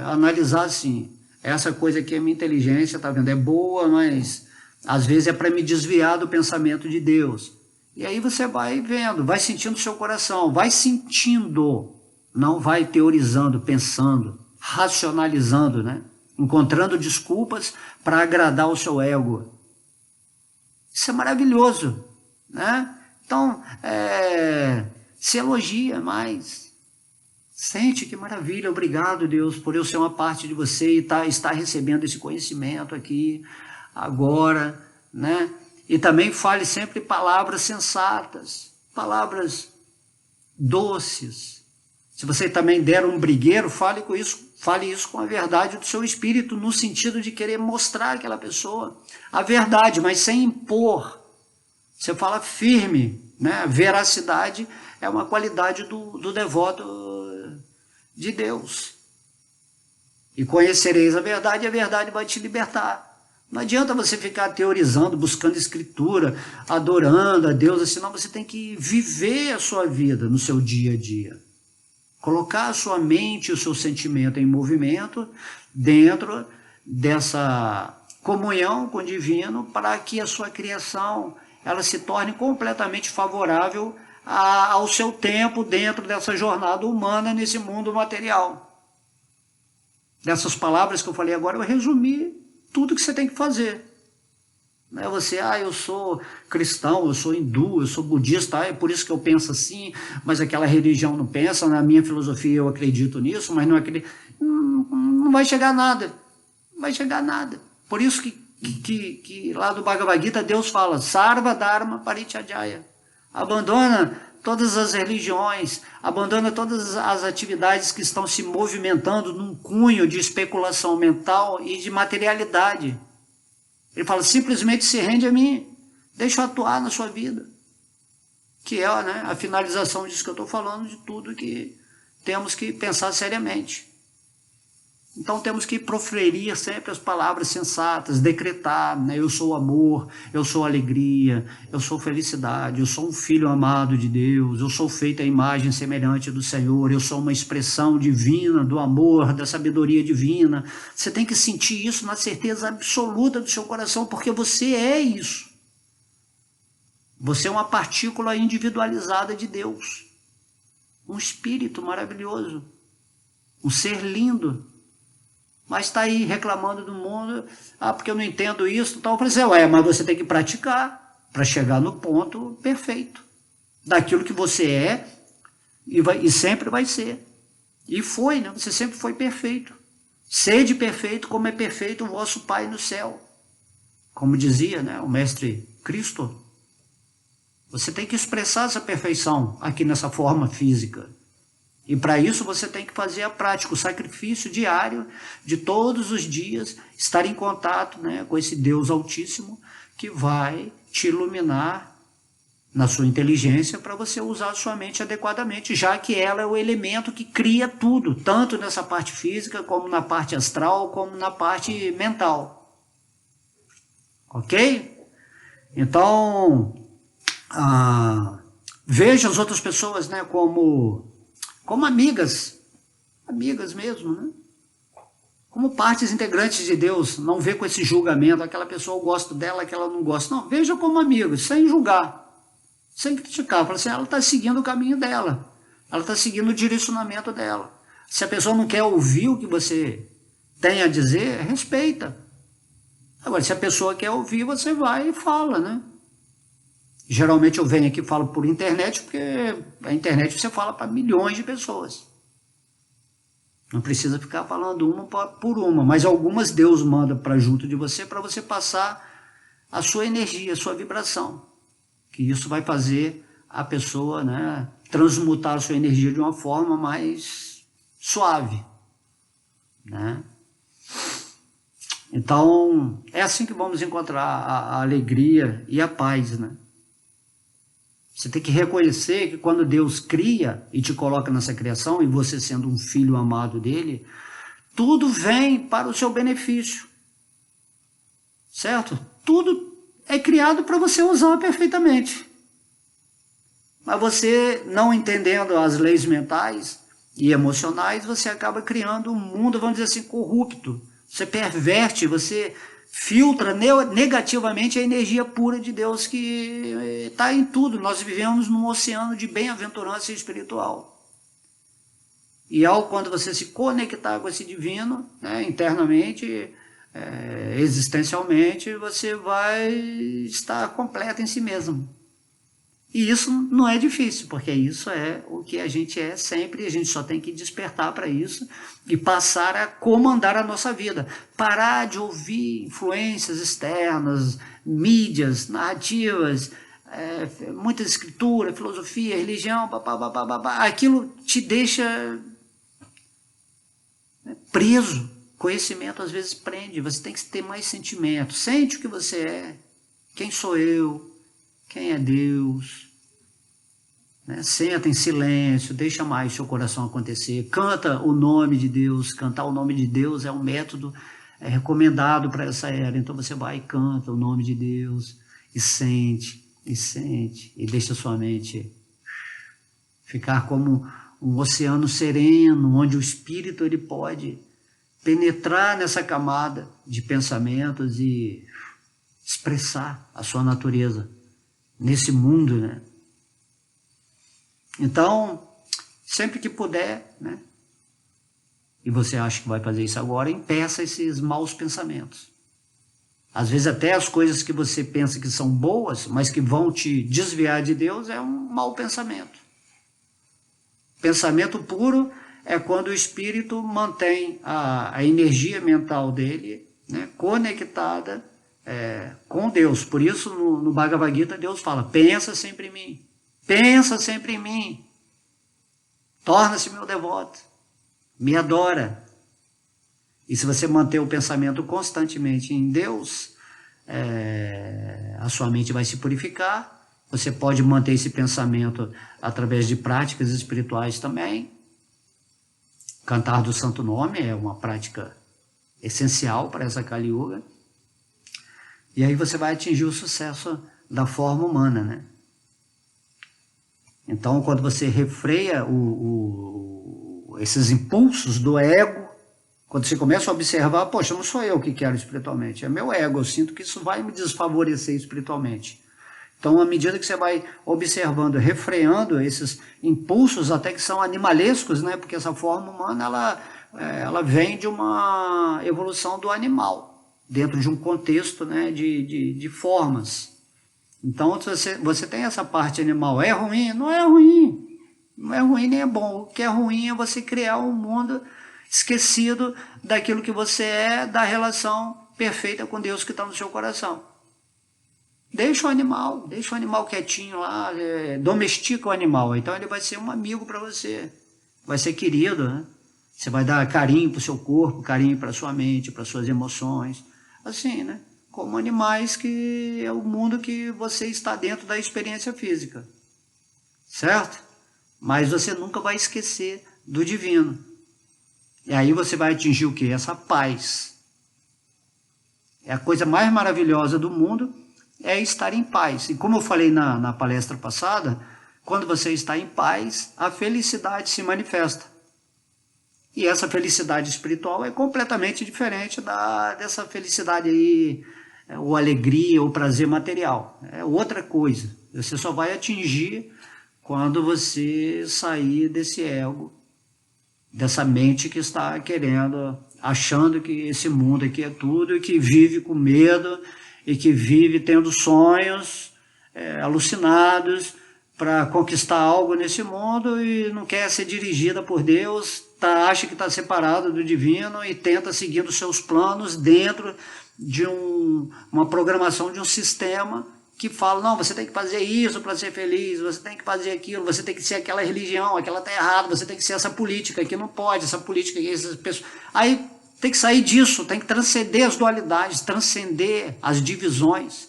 analisar assim, essa coisa aqui é minha inteligência, tá vendo? É boa, mas às vezes é para me desviar do pensamento de Deus. E aí você vai vendo, vai sentindo o seu coração, vai sentindo, não vai teorizando, pensando, racionalizando, né? Encontrando desculpas para agradar o seu ego. Isso é maravilhoso, né? Então, se elogia mais. Sente que maravilha, obrigado Deus por eu ser uma parte de você e estar recebendo esse conhecimento aqui, agora, né? E também fale sempre palavras sensatas, palavras doces. Se você também der um brigueiro, fale isso com a verdade do seu espírito, no sentido de querer mostrar àquela pessoa a verdade, mas sem impor. Você fala firme, né? Veracidade é uma qualidade do devoto de Deus. E conhecereis a verdade vai te libertar. Não adianta você ficar teorizando, buscando escritura, adorando a Deus, senão você tem que viver a sua vida no seu dia a dia. Colocar a sua mente e o seu sentimento em movimento dentro dessa comunhão com o divino, para que a sua criação ela se torne completamente favorável ao seu tempo dentro dessa jornada humana nesse mundo material. Dessas palavras que eu falei agora, eu resumi tudo que você tem que fazer. Não é você, eu sou cristão, eu sou hindu, eu sou budista, é por isso que eu penso assim, mas aquela religião não pensa, na minha filosofia eu acredito nisso, mas não acredito. Não vai chegar a nada. Não vai chegar a nada. Por isso que lá do Bhagavad Gita Deus fala, Sarva Dharma Parityajaya. Abandona todas as religiões, abandona todas as atividades que estão se movimentando num cunho de especulação mental e de materialidade. Ele fala, simplesmente se rende a mim, deixa eu atuar na sua vida. Que é, né, a finalização disso que eu estou falando, de tudo que temos que pensar seriamente. Então temos que proferir sempre as palavras sensatas, decretar, né? Eu sou amor, eu sou alegria, eu sou felicidade, eu sou um filho amado de Deus, eu sou feito à imagem semelhante do Senhor, eu sou uma expressão divina do amor, da sabedoria divina. Você tem que sentir isso na certeza absoluta do seu coração, porque você é isso. Você é uma partícula individualizada de Deus, um espírito maravilhoso, um ser lindo. Mas está aí reclamando do mundo, porque eu não entendo isso. Então eu falei assim, mas você tem que praticar para chegar no ponto perfeito, daquilo que você é e sempre vai ser. E foi, né? Você sempre foi perfeito. Sede perfeito como é perfeito o vosso Pai no céu. Como dizia, né, o mestre Cristo, você tem que expressar essa perfeição aqui nessa forma física. E para isso você tem que fazer a prática, o sacrifício diário de todos os dias, estar em contato, né, com esse Deus Altíssimo que vai te iluminar na sua inteligência para você usar a sua mente adequadamente, já que ela é o elemento que cria tudo, tanto nessa parte física, como na parte astral, como na parte mental. Ok? Então, veja as outras pessoas, né, como amigas mesmo, né? Como partes integrantes de Deus, não vê com esse julgamento, aquela pessoa eu gosto dela, aquela não gosta. Não, veja como amigos, sem julgar, sem criticar. Fala assim, ela está seguindo o caminho dela, ela está seguindo o direcionamento dela. Se a pessoa não quer ouvir o que você tem a dizer, respeita. Agora, se a pessoa quer ouvir, você vai e fala, né? Geralmente eu venho aqui e falo por internet, porque a internet você fala para milhões de pessoas. Não precisa ficar falando uma por uma, mas algumas Deus manda para junto de você, para você passar a sua energia, a sua vibração. Que isso vai fazer a pessoa, né, transmutar a sua energia de uma forma mais suave, né? Então, é assim que vamos encontrar a alegria e a paz, né? Você tem que reconhecer que quando Deus cria e te coloca nessa criação, e você sendo um filho amado dele, tudo vem para o seu benefício, certo? Tudo é criado para você usar perfeitamente. Mas você, não entendendo as leis mentais e emocionais, você acaba criando um mundo, vamos dizer assim, corrupto. Você perverte, você filtra negativamente a energia pura de Deus que está em tudo. Nós vivemos num oceano de bem-aventurança espiritual. E quando você se conectar com esse divino, né, internamente, existencialmente, você vai estar completo em si mesmo. E isso não é difícil, porque isso é o que a gente é sempre, e a gente só tem que despertar para isso e passar a comandar a nossa vida. Parar de ouvir influências externas, mídias, narrativas, muita escritura, filosofia, religião, aquilo te deixa preso. Conhecimento às vezes prende, você tem que ter mais sentimento. Sente o que você é, quem sou eu, quem é Deus, né? Senta em silêncio, deixa mais seu coração acontecer, canta o nome de Deus. Cantar o nome de Deus é um método recomendado para essa era. Então você vai e canta o nome de Deus e sente, e deixa sua mente ficar como um oceano sereno, onde o espírito ele pode penetrar nessa camada de pensamentos e expressar a sua natureza, nesse mundo, né? Então, sempre que puder, né? E você acha que vai fazer isso agora, impeça esses maus pensamentos. Às vezes até as coisas que você pensa que são boas, mas que vão te desviar de Deus, é um mau pensamento. Pensamento puro é quando o espírito mantém a energia mental dele, né, conectada com Deus. Por isso no Bhagavad Gita Deus fala, pensa sempre em mim, pensa sempre em mim, torna-se meu devoto, me adora. E se você manter o pensamento constantemente em Deus, a sua mente vai se purificar. Você pode manter esse pensamento através de práticas espirituais também. Cantar do Santo Nome é uma prática essencial para essa Kali Yuga. E aí você vai atingir o sucesso da forma humana, né? Então, quando você refreia esses impulsos do ego, quando você começa a observar, poxa, não sou eu que quero espiritualmente, é meu ego, eu sinto que isso vai me desfavorecer espiritualmente. Então, à medida que você vai observando, refreando esses impulsos, até que são animalescos, né? Porque essa forma humana, ela vem de uma evolução do animal, dentro de um contexto, né, de formas. Então, você tem essa parte animal, é ruim? Não é ruim. Não é ruim nem é bom. O que é ruim é você criar um mundo esquecido daquilo que você é, da relação perfeita com Deus que está no seu coração. Deixa o animal quietinho lá, domestica o animal, então ele vai ser um amigo para você, vai ser querido, né? Você vai dar carinho para o seu corpo, carinho para a sua mente, para as suas emoções, assim, né? Como animais, que é o mundo que você está dentro da experiência física, certo? Mas você nunca vai esquecer do divino. E aí você vai atingir o quê? Essa paz. É a coisa mais maravilhosa do mundo, é estar em paz. E como eu falei na palestra passada, quando você está em paz, a felicidade se manifesta. E essa felicidade espiritual é completamente diferente dessa felicidade aí, ou alegria, ou prazer material. É outra coisa. Você só vai atingir quando você sair desse ego, dessa mente que está querendo, achando que esse mundo aqui é tudo, e que vive com medo, e que vive tendo sonhos alucinados para conquistar algo nesse mundo e não quer ser dirigida por Deus, acha que está separado do divino e tenta seguir os seus planos dentro de uma programação, de um sistema que fala, não, você tem que fazer isso para ser feliz, você tem que fazer aquilo, você tem que ser aquela religião, aquela está errada, você tem que ser essa política, aqui não pode, essa política aqui, essas pessoas. Aí tem que sair disso, tem que transcender as dualidades, transcender as divisões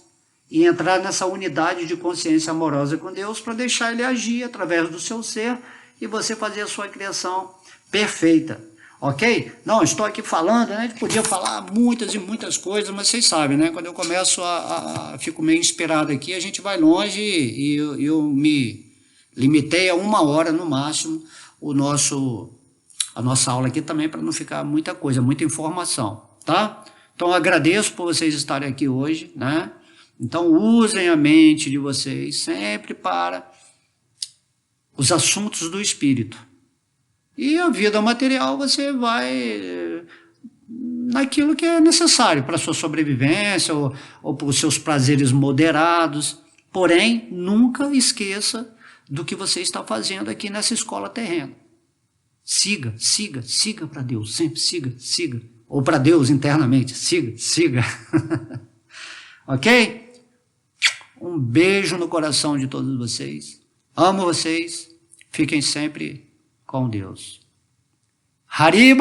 e entrar nessa unidade de consciência amorosa com Deus para deixar Ele agir através do seu ser e você fazer a sua criação perfeita. Ok? Não, estou aqui falando, né? A gente podia falar muitas e muitas coisas, mas vocês sabem, né? Quando eu começo fico meio inspirado aqui, a gente vai longe e eu me limitei a 1 hora no máximo a nossa aula aqui também, para não ficar muita coisa, muita informação, tá? Então, eu agradeço por vocês estarem aqui hoje, né? Então, usem a mente de vocês sempre para os assuntos do espírito. E a vida material você vai naquilo que é necessário para a sua sobrevivência ou para os seus prazeres moderados. Porém, nunca esqueça do que você está fazendo aqui nessa escola terrena. Siga para Deus, sempre siga. Ou para Deus internamente, siga. Ok? Um beijo no coração de todos vocês. Amo vocês. Fiquem sempre com Deus. Haribo!